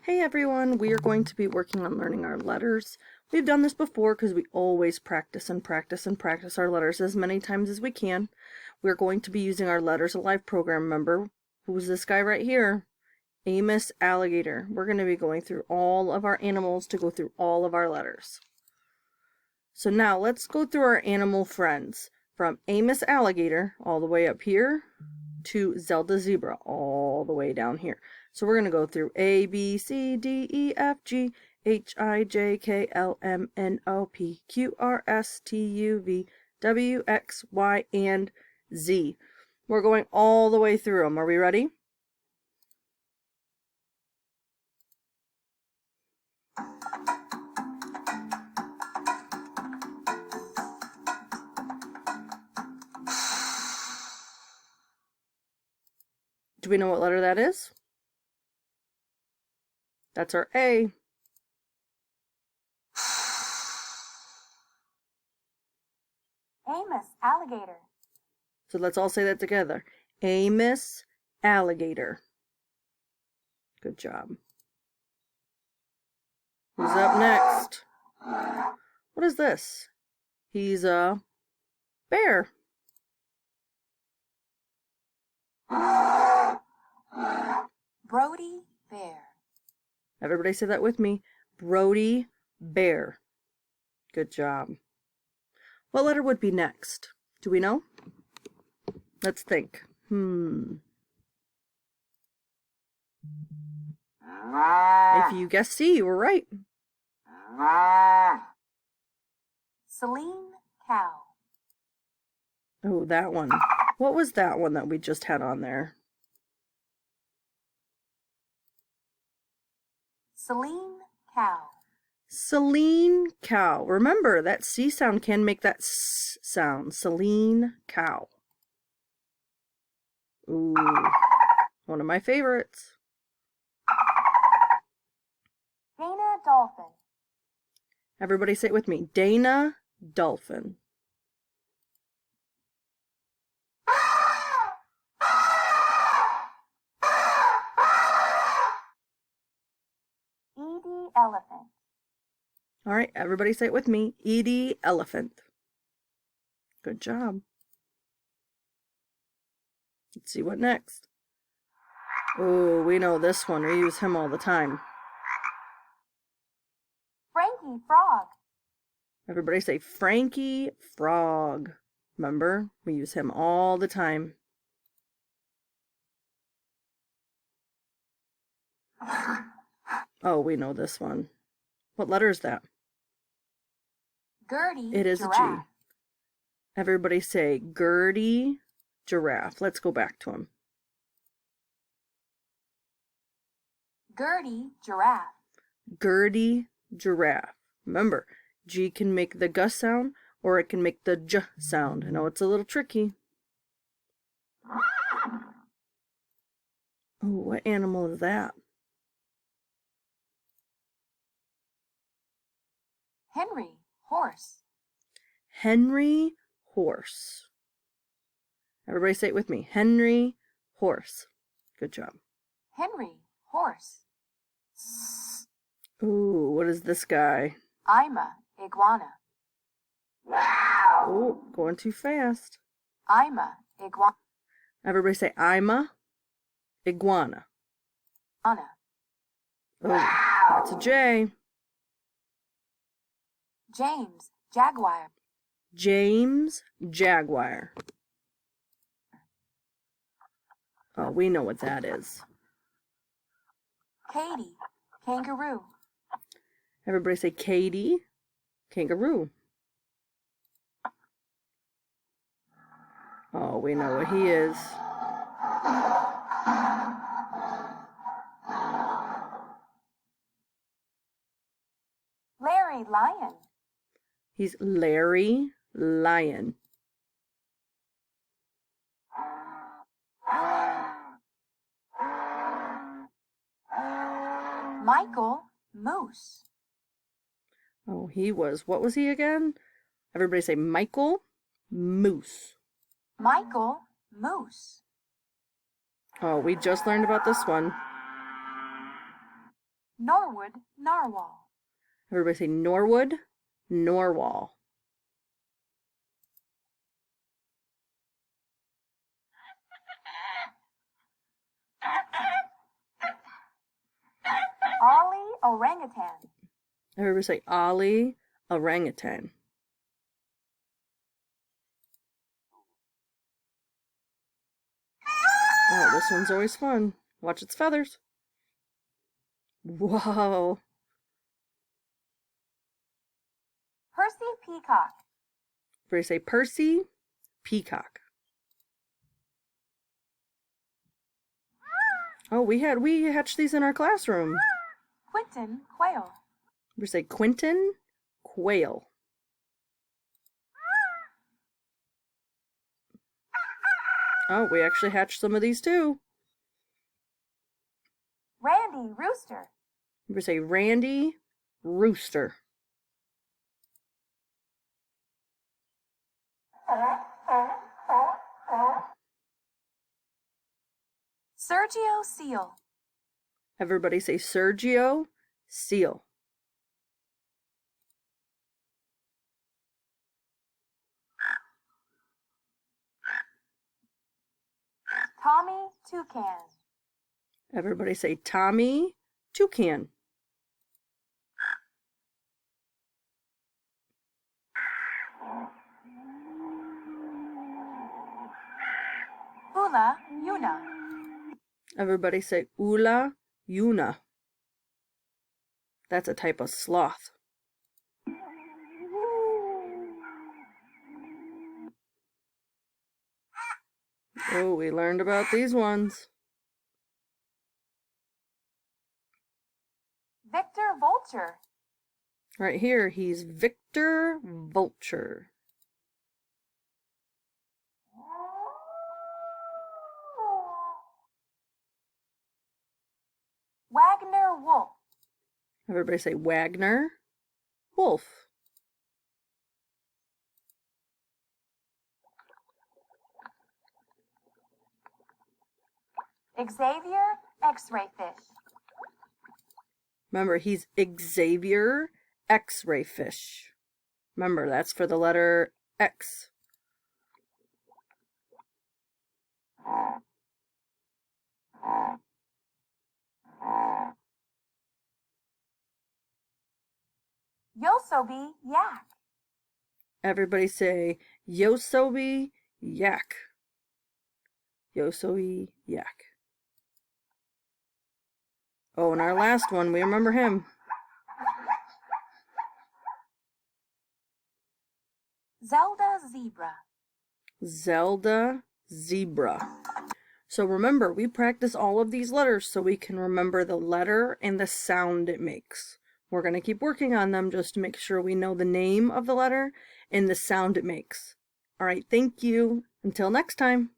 Hey everyone, we are going to be working on learning our letters. We've done this before because we always practice and practice and practice our letters as many times as we can. We're going to be using our Letters Alive program member. Who's this guy right here? Amos Alligator. We're going to be going through all of our animals to go through all of our letters. So now let's go through our animal friends. From Amos Alligator all the way up here to Zelda Zebra all the way down here. So we're going to go through A, B, C, D, E, F, G, H, I, J, K, L, M, N, O, P, Q, R, S, T, U, V, W, X, Y, and Z. We're going all the way through them. Are we ready? Do we know what letter that is? That's our A. Amos Alligator. So let's all say that together. Amos Alligator. Good job. Who's up next? What is this? He's a bear. Brody Bear. Everybody say that with me. Brody Bear. Good job. What letter would be next? Do we know? Let's think. If you guess C, you were right. Celine Cow. Oh, that one. What was that one that we just had on there? Celine Cow. Celine Cow. Remember, that C sound can make that S sound. Celine Cow. Ooh, one of my favorites. Dana Dolphin. Everybody say it with me. Dana Dolphin. Edie Elephant. All right, everybody say it with me. Edie Elephant. Good job. Let's see what next. Oh, we know this one. We use him all the time. Frankie Frog. Everybody say Frankie Frog. Remember, we use him all the time. Oh, we know this one. What letter is that? Gertie It is Giraffe. a G. Everybody say Gertie Giraffe. Let's go back to him. Gertie Giraffe. Gertie Giraffe. Remember, G can make the G sound or it can make the J sound. I know it's a little tricky. Oh, what animal is that? Henry Horse. Henry Horse. Everybody say it with me. Henry Horse. Good job. Henry Horse. Ooh, what is this guy? Ima Iguana. Oh, going too fast. Ima Iguana. Everybody say Ima Iguana. Oh, that's a J. James Jaguar. James Jaguar. Oh, we know what that is. Katie Kangaroo. Everybody say Katie Kangaroo. Oh, we know what he is. Larry Lion. He's Larry Lion. Michael Moose. Oh, what was he again? Everybody say Michael Moose. Michael Moose. Oh, we just learned about this one. Norwood, narwhal. Everybody say Norwood, narwhal. Ollie, orangutan. Everybody say Ollie, orangutan. Oh, this one's always fun. Watch its feathers. Whoa. Percy, peacock. Everybody say Percy, peacock. Oh, we hatched these in our classroom. Quinton, quail. We say Quinton, quail. Oh, we actually hatched some of these too. Randy, rooster. We say Randy, rooster. Sergio, seal. Everybody say Sergio, seal. Tommy, toucan. Everybody say Tommy, toucan. Ula, Una. Everybody say Ula, Una. That's a type of sloth. Oh, we learned about these ones. Victor, vulture. Right here, he's Victor Vulture. Wagner, wolf. Everybody say Wagner, wolf. Xavier, X-ray fish. Remember, he's Xavier X-ray fish. Remember, that's for the letter X. Yosobi, yak. Everybody say Yosobi yak. Yosobi yak. Oh, and our last one, we remember him. Zelda, zebra. Zelda zebra. So remember, we practice all of these letters so we can remember the letter and the sound it makes. We're going to keep working on them just to make sure we know the name of the letter and the sound it makes. All right, thank you. Until next time.